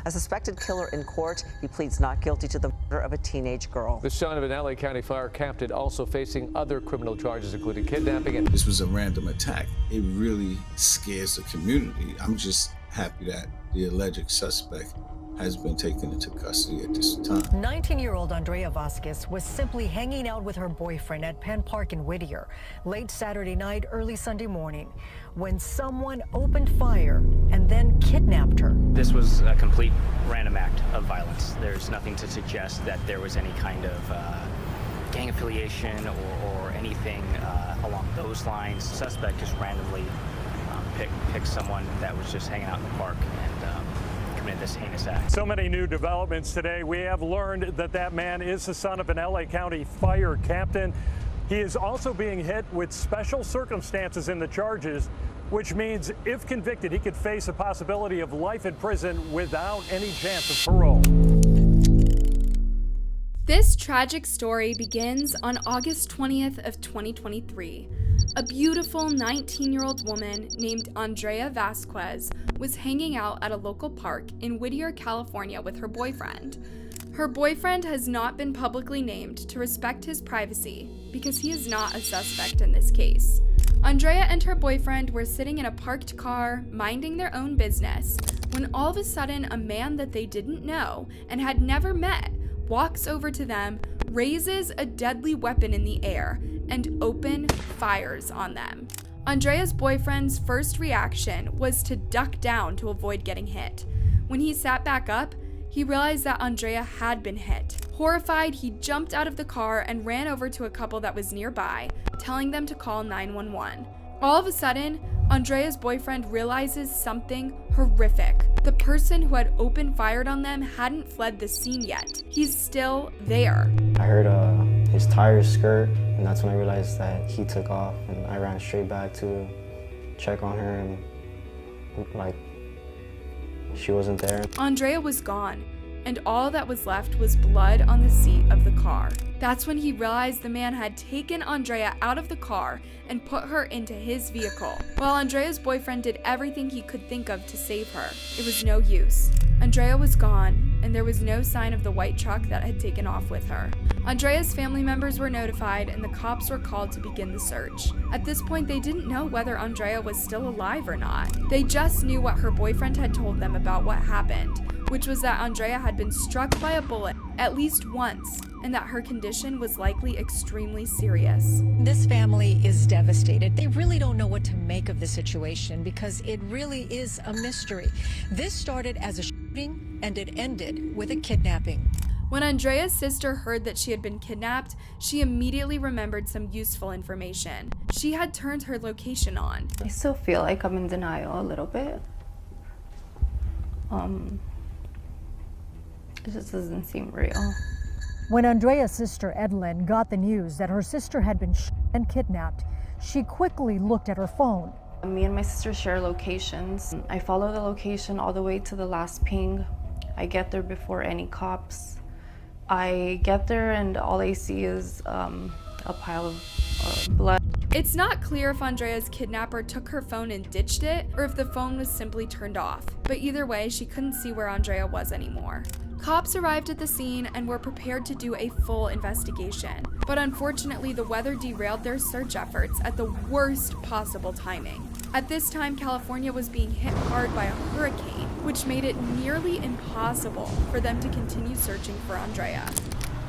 A suspected killer in court. He pleads not guilty to the murder of a teenage girl. The son of an LA County fire captain also facing other criminal charges, including kidnapping. And this was a random attack. It really scares the community. I'm just happy that the alleged suspect has been taken into custody at this time. 19-year-old Andrea Vasquez was simply hanging out with her boyfriend at Penn Park in Whittier late Saturday night, early Sunday morning, when someone opened fire and then kidnapped her. This was a complete random act of violence. There's nothing to suggest that there was any kind of gang affiliation or anything along those lines. The suspect just randomly picked someone that was just hanging out in the park and committed this heinous act. So many new developments today. We have learned that that man is the son of an LA County fire captain. He is also being hit with special circumstances in the charges, which means if convicted, he could face a possibility of life in prison without any chance of parole. This tragic story begins on August 20th of 2023. A beautiful 19-year-old woman named Andrea Vasquez was hanging out at a local park in Whittier, California with her boyfriend. Her boyfriend has not been publicly named to respect his privacy because he is not a suspect in this case. Andrea and her boyfriend were sitting in a parked car, minding their own business, when all of a sudden a man that they didn't know and had never met walks over to them, raises a deadly weapon in the air, and fires on them. Andrea's boyfriend's first reaction was to duck down to avoid getting hit. When he sat back up, he realized that Andrea had been hit. Horrified, he jumped out of the car and ran over to a couple that was nearby, telling them to call 911. All of a sudden, Andrea's boyfriend realizes something horrific. The person who had fired on them hadn't fled the scene yet. He's still there. I heard his tires skirt, and that's when I realized that he took off, and I ran straight back to check on her, and she wasn't there. Andrea was gone, and all that was left was blood on the seat of the car. That's when he realized the man had taken Andrea out of the car and put her into his vehicle. While Andrea's boyfriend did everything he could think of to save her, it was no use. Andrea was gone, and there was no sign of the white truck that had taken off with her. Andrea's family members were notified, and the cops were called to begin the search. At this point, they didn't know whether Andrea was still alive or not. They just knew what her boyfriend had told them about what happened, which was that Andrea had been struck by a bullet at least once, and that her condition was likely extremely serious. This family is devastated. They really don't know what to make of the situation because it really is a mystery. This started as a shooting and it ended with a kidnapping. When Andrea's sister heard that she had been kidnapped, she immediately remembered some useful information. She had turned her location on. I still feel like I'm in denial a little bit. It just doesn't seem real. When Andrea's sister Edlyn got the news that her sister had been shot and kidnapped, she quickly looked at her phone. Me and my sister share locations. I follow the location all the way to the last ping. I get there before any cops. I get there and all I see is a pile of blood. It's not clear if Andrea's kidnapper took her phone and ditched it, or if the phone was simply turned off. But either way, she couldn't see where Andrea was anymore. Cops arrived at the scene and were prepared to do a full investigation. But unfortunately, the weather derailed their search efforts at the worst possible timing. At this time, California was being hit hard by a hurricane, which made it nearly impossible for them to continue searching for Andrea.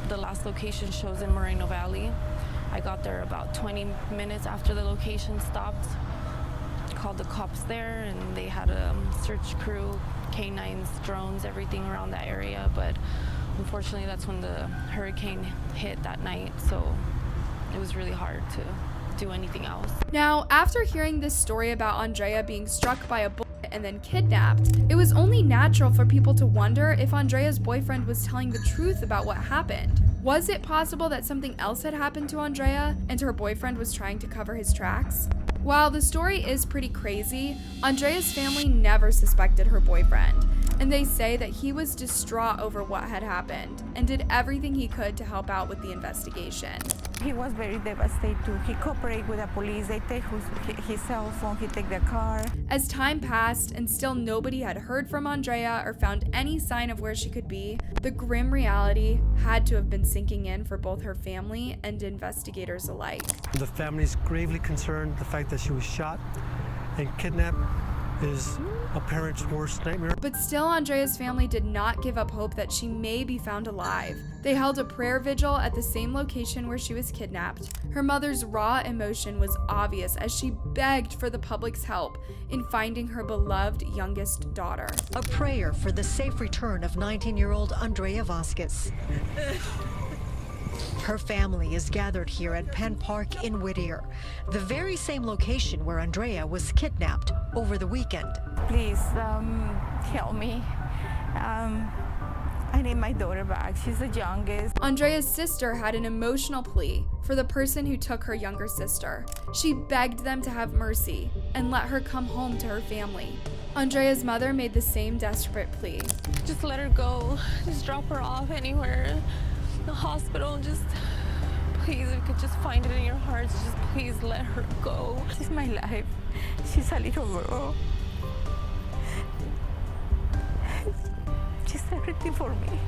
The last location shows in Moreno Valley. I got there about 20 minutes after the location stopped. Called the cops there, and they had a search crew, canines, drones, everything around that area. But unfortunately, that's when the hurricane hit that night, so it was really hard to do anything else. Now, after hearing this story about Andrea being struck by a bullet and then kidnapped, it was only natural for people to wonder if Andrea's boyfriend was telling the truth about what happened. Was it possible that something else had happened to Andrea and her boyfriend was trying to cover his tracks? While the story is pretty crazy, Andrea's family never suspected her boyfriend, and they say that he was distraught over what had happened and did everything he could to help out with the investigation. He was very devastated too. He cooperated with the police. They take his cell phone, he take the car. As time passed and still nobody had heard from Andrea or found any sign of where she could be, the grim reality had to have been sinking in for both her family and investigators alike. The family is gravely concerned. The fact that she was shot and kidnapped is a parent's worst nightmare. But still, Andrea's family did not give up hope that she may be found alive. They held a prayer vigil at the same location where she was kidnapped. Her mother's raw emotion was obvious as she begged for the public's help in finding her beloved youngest daughter. A prayer for the safe return of 19-year-old Andrea Vasquez. Her family is gathered here at Penn Park in Whittier, the very same location where Andrea was kidnapped over the weekend. Please help me. I need my daughter back. She's the youngest. Andrea's sister had an emotional plea for the person who took her younger sister. She begged them to have mercy and let her come home to her family. Andrea's mother made the same desperate plea. Just let her go. Just drop her off anywhere. The hospital, just please, if you could just find it in your hearts, just please let her go. She's my life. She's a little girl. She's everything for me.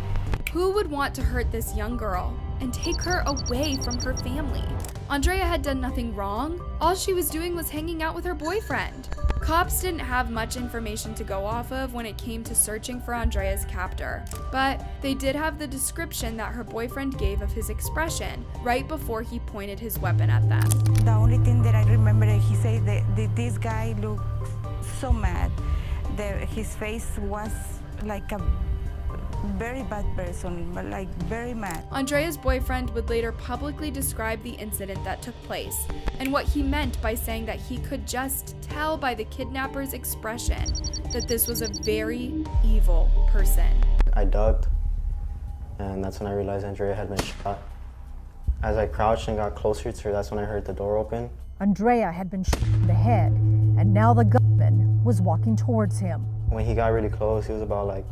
Who would want to hurt this young girl and take her away from her family? Andrea had done nothing wrong. All she was doing was hanging out with her boyfriend. Cops didn't have much information to go off of when it came to searching for Andrea's captor, but they did have the description that her boyfriend gave of his expression right before he pointed his weapon at them. The only thing that I remember that he said that this guy looked so mad. His face was like a very bad person, but like very mad. Andrea's boyfriend would later publicly describe the incident that took place and what he meant by saying that he could just tell by the kidnapper's expression that this was a very evil person. I ducked, and that's when I realized Andrea had been shot. As I crouched and got closer to her, that's when I heard the door open. Andrea had been shot in the head, and now the gunman was walking towards him. When he got really close, he was about like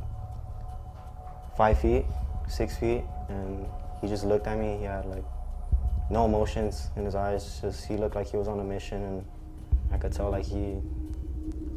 5 feet, 6 feet, and he just looked at me. He had like no emotions in his eyes. Just he looked like he was on a mission, and I could tell like he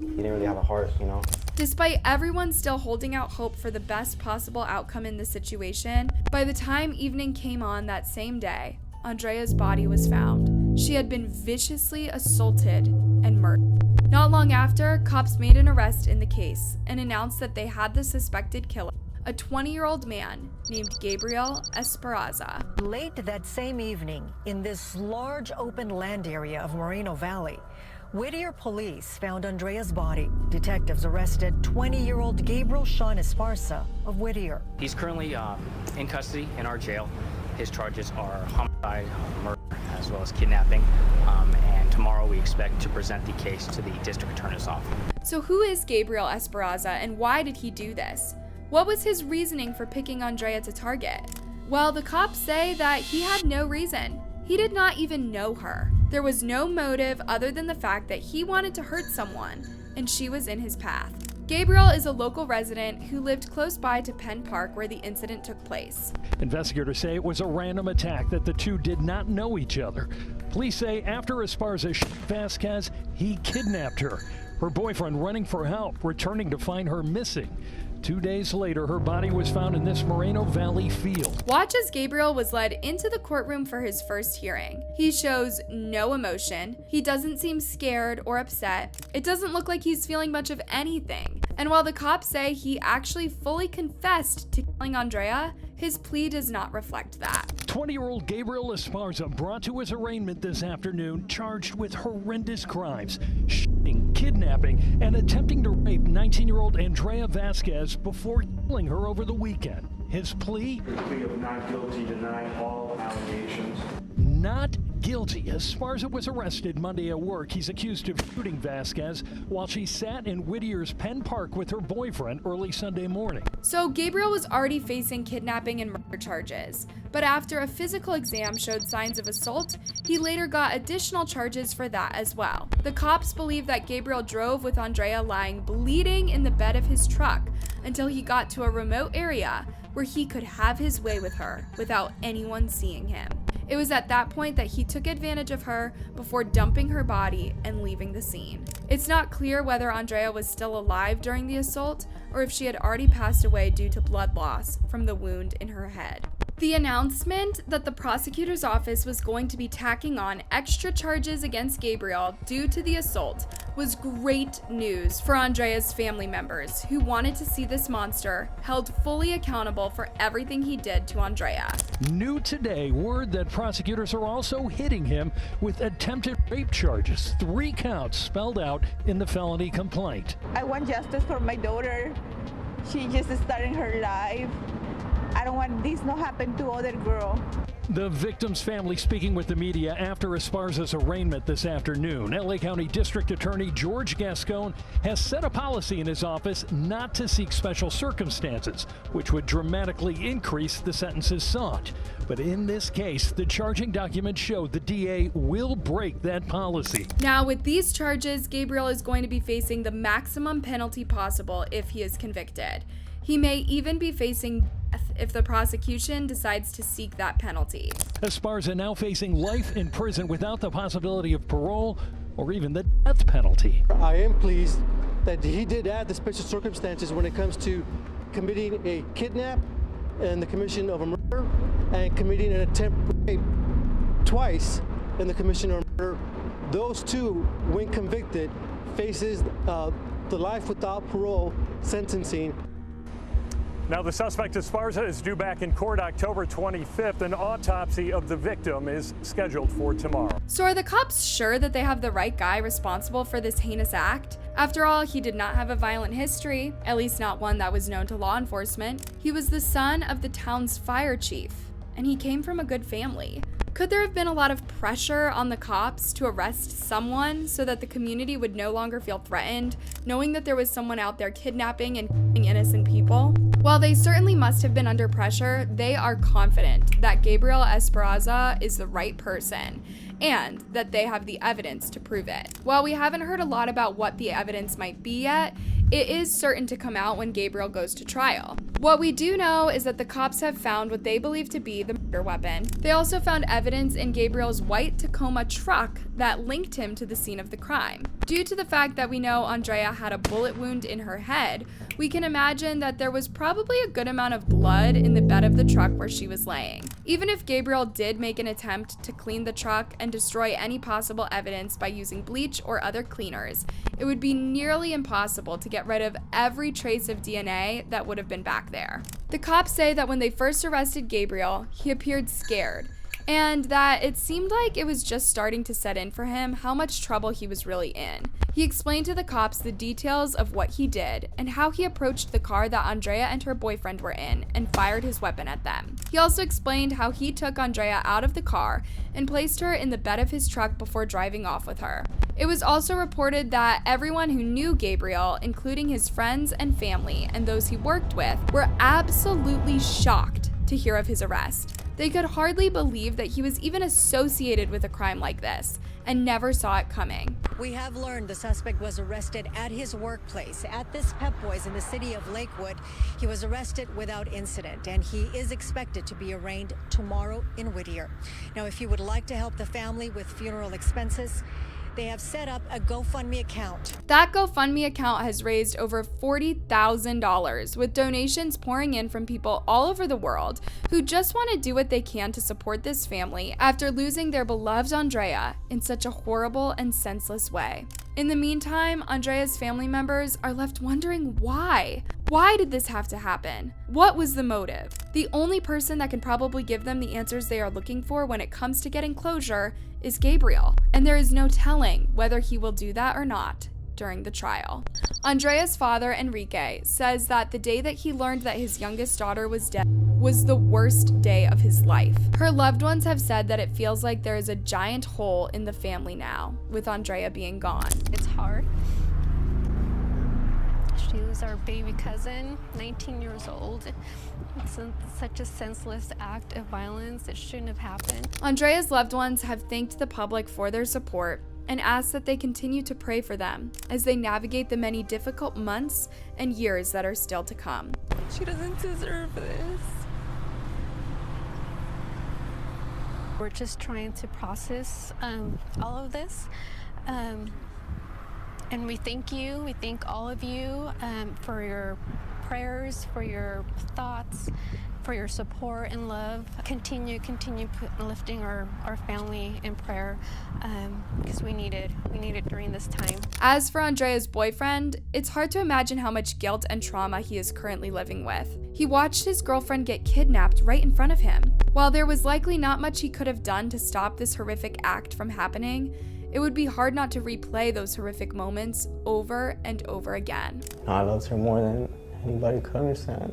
didn't really have a heart, you know. Despite everyone still holding out hope for the best possible outcome in the situation, by the time evening came on that same day, Andrea's body was found. She had been viciously assaulted and murdered. Not long after, cops made an arrest in the case and announced that they had the suspected killer, a 20-year-old man named Gabriel Esperanza. Late that same evening, in this large open land area of Moreno Valley, Whittier police found Andrea's body. Detectives arrested 20-year-old Gabriel Sean Esparza of Whittier. He's currently in custody in our jail. His charges are homicide, murder, as well as kidnapping. And tomorrow we expect to present the case to the district attorney's office. So who is Gabriel Esperanza and why did he do this? What was his reasoning for picking Andrea to target? Well, the cops say that he had no reason. He did not even know her. There was no motive other than the fact that he wanted to hurt someone, and she was in his path. Gabriel is a local resident who lived close by to Penn Park where the incident took place. Investigators say it was a random attack, that the two did not know each other. Police say after Esparza shot Vasquez, he kidnapped her. Her boyfriend running for help, returning to find her missing. 2 days later, her body was found in this Moreno Valley field. Watch as Gabriel was led into the courtroom for his first hearing. He shows no emotion. He doesn't seem scared or upset. It doesn't look like he's feeling much of anything. And while the cops say he actually fully confessed to killing Andrea, his plea does not reflect that. 20-year-old Gabriel Esparza brought to his arraignment this afternoon, charged with horrendous crimes, shooting, kidnapping, and attempting to rape 19-year-old Andrea Vasquez before killing her over the weekend. His plea? The plea of not guilty, denying all allegations. Not guilty. Esparza was arrested Monday at work. He's accused of shooting Vasquez while she sat in Whittier's Penn Park with her boyfriend early Sunday morning. So Gabriel was already facing kidnapping and murder charges, but after a physical exam showed signs of assault, he later got additional charges for that as well. The cops believe that Gabriel drove with Andrea lying bleeding in the bed of his truck until he got to a remote area where he could have his way with her without anyone seeing him. It was at that point that he took advantage of her before dumping her body and leaving the scene. It's not clear whether Andrea was still alive during the assault or if she had already passed away due to blood loss from the wound in her head. The announcement that the prosecutor's office was going to be tacking on extra charges against Gabriel due to the assault was great news for Andrea's family members, who wanted to see this monster held fully accountable for everything he did to Andrea. New today, word that prosecutors are also hitting him with attempted rape charges, 3 counts spelled out in the felony complaint. I want justice for my daughter. She just started her life. I don't want this to happen to other girl. The victim's family speaking with the media after Esparza's arraignment this afternoon. LA County District Attorney George Gascon has set a policy in his office not to seek special circumstances, which would dramatically increase the sentences sought. But in this case, the charging documents show the DA will break that policy. Now, with these charges, Gabriel is going to be facing the maximum penalty possible if he is convicted. He may even be facing death if the prosecution decides to seek that penalty. Esparza now facing life in prison without the possibility of parole or even the death penalty. I am pleased that he did add the special circumstances when it comes to committing a kidnap and the commission of a murder and committing an attempt rape twice in the commission of murder. Those two, when convicted, faces the life without parole sentencing. Now, the suspect Esparza is due back in court October 25th. An autopsy of the victim is scheduled for tomorrow. So are the cops sure that they have the right guy responsible for this heinous act? After all, he did not have a violent history, at least not one that was known to law enforcement. He was the son of the town's fire chief, and he came from a good family. Could there have been a lot of pressure on the cops to arrest someone so that the community would no longer feel threatened, knowing that there was someone out there kidnapping and killing innocent people? While they certainly must have been under pressure, they are confident that Gabriel Esparza is the right person and that they have the evidence to prove it. While we haven't heard a lot about what the evidence might be yet, it is certain to come out when Gabriel goes to trial. What we do know is that the cops have found what they believe to be the murder weapon. They also found evidence in Gabriel's white Tacoma truck that linked him to the scene of the crime. Due to the fact that we know Andrea had a bullet wound in her head, we can imagine that there was probably a good amount of blood in the bed of the truck where she was laying. Even if Gabriel did make an attempt to clean the truck and destroy any possible evidence by using bleach or other cleaners, it would be nearly impossible to get rid of every trace of DNA that would have been back there. The cops say that when they first arrested Gabriel, he appeared scared, and that it seemed like it was just starting to set in for him how much trouble he was really in. He explained to the cops the details of what he did and how he approached the car that Andrea and her boyfriend were in and fired his weapon at them. He also explained how he took Andrea out of the car and placed her in the bed of his truck before driving off with her. It was also reported that everyone who knew Gabriel, including his friends and family and those he worked with, were absolutely shocked to hear of his arrest. They could hardly believe that he was even associated with a crime like this and never saw it coming. We have learned the suspect was arrested at his workplace at this Pep Boys in the city of Lakewood. He was arrested without incident, and he is expected to be arraigned tomorrow in Whittier. Now, if you would like to help the family with funeral expenses, they have set up a GoFundMe account. That GoFundMe account has raised over $40,000, with donations pouring in from people all over the world who just want to do what they can to support this family after losing their beloved Andrea in such a horrible and senseless way. In the meantime, Andrea's family members are left wondering why. Why did this have to happen? What was the motive? The only person that can probably give them the answers they are looking for when it comes to getting closure is Gabriel, and there is no telling whether he will do that or not during the trial. Andrea's father, Enrique, says that the day that he learned that his youngest daughter was dead was the worst day of his life. Her loved ones have said that it feels like there is a giant hole in the family now, with Andrea being gone. It's hard. She was our baby cousin, 19 years old. It's such a senseless act of violence. It shouldn't have happened. Andrea's loved ones have thanked the public for their support and asked that they continue to pray for them as they navigate the many difficult months and years that are still to come. She doesn't deserve this. We're just trying to process all of this. And we thank you, we thank all of you for your prayers, for your thoughts, for your support and love. Continue lifting our family in prayer because we need it during this time. As for Andrea's boyfriend, it's hard to imagine how much guilt and trauma he is currently living with. He watched his girlfriend get kidnapped right in front of him. While there was likely not much he could have done to stop this horrific act from happening, it would be hard not to replay those horrific moments over and over again. I loved her more than anybody could understand.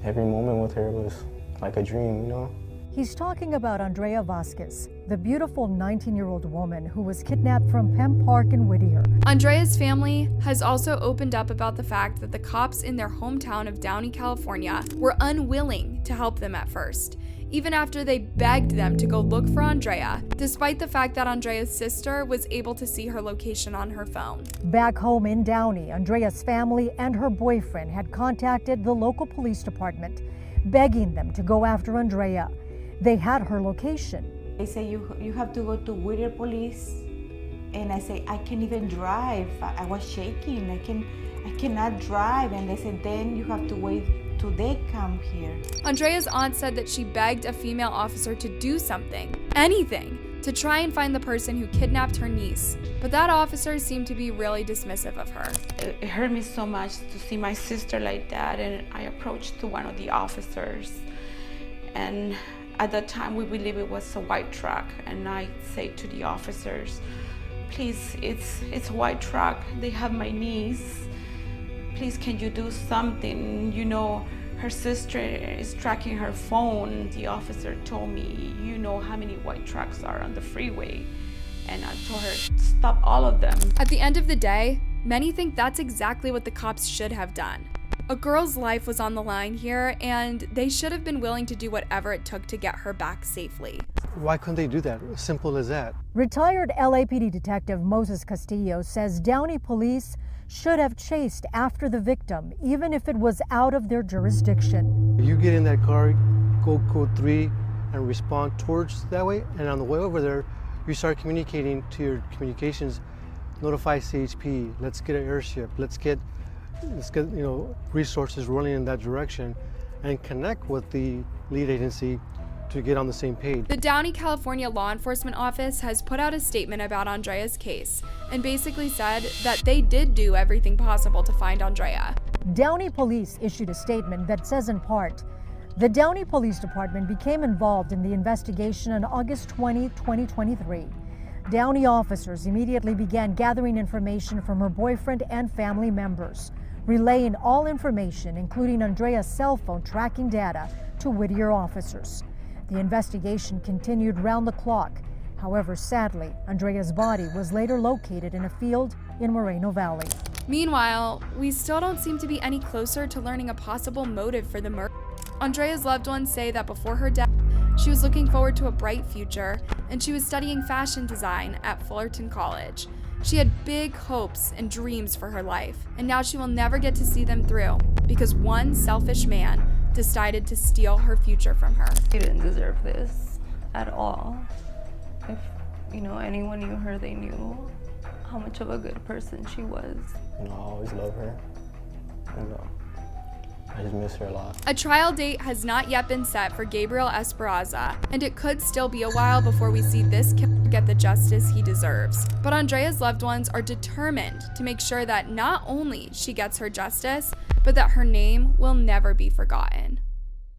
Every moment with her was like a dream, you know? He's talking about Andrea Vasquez, the beautiful 19-year-old woman who was kidnapped from Penn Park in Whittier. Andrea's family has also opened up about the fact that the cops in their hometown of Downey, California were unwilling to help them at first, even after they begged them to go look for Andrea, despite the fact that Andrea's sister was able to see her location on her phone. Back home in Downey, Andrea's family and her boyfriend had contacted the local police department, begging them to go after Andrea. They had her location. They say you have to go to Whittier police, and I say I can't even drive. I was shaking. I cannot drive, and they said then you have to wait till they come here. Andrea's aunt said that she begged a female officer to do something, anything, to try and find the person who kidnapped her niece, but that officer seemed to be really dismissive of her. It hurt me so much to see my sister like that, and I approached to one of the officers, and at that time we believe it was a white truck, and I say to the officers, please, it's a white truck, they have my niece, please can you do something? You know, her sister is tracking her phone. The officer told me, you know how many white trucks are on the freeway, and I told her, stop all of them. At the end of the day, many think that's exactly what the cops should have done. A girl's life was on the line here, and they should have been willing to do whatever it took to get her back safely. Why couldn't they do that? Simple as that. Retired LAPD detective Moses Castillo says Downey police should have chased after the victim, even if it was out of their jurisdiction. You get in that car, go code 3, and respond towards that way, and on the way over there, you start communicating to your communications, notify CHP, let's get an airship, let's get resources rolling in that direction, and connect with the lead agency to get on the same page. The Downey, California Law Enforcement Office has put out a statement about Andrea's case and basically said that they did do everything possible to find Andrea. Downey police issued a statement that says in part, the Downey Police Department became involved in the investigation on August 20, 2023. Downey officers immediately began gathering information from her boyfriend and family members, relaying all information, including Andrea's cell phone tracking data, to Whittier officers. The investigation continued round the clock. However, sadly, Andrea's body was later located in a field in Moreno Valley. Meanwhile, we still don't seem to be any closer to learning a possible motive for the murder. Andrea's loved ones say that before her death, she was looking forward to a bright future, and she was studying fashion design at Fullerton College. She had big hopes and dreams for her life, and now she will never get to see them through because one selfish man decided to steal her future from her. She didn't deserve this at all. If, anyone knew her, they knew how much of a good person she was. I always love her, and I just miss her a lot. A trial date has not yet been set for Gabriel Esperanza, and it could still be a while before we see this killer get the justice he deserves. But Andrea's loved ones are determined to make sure that not only she gets her justice, but that her name will never be forgotten.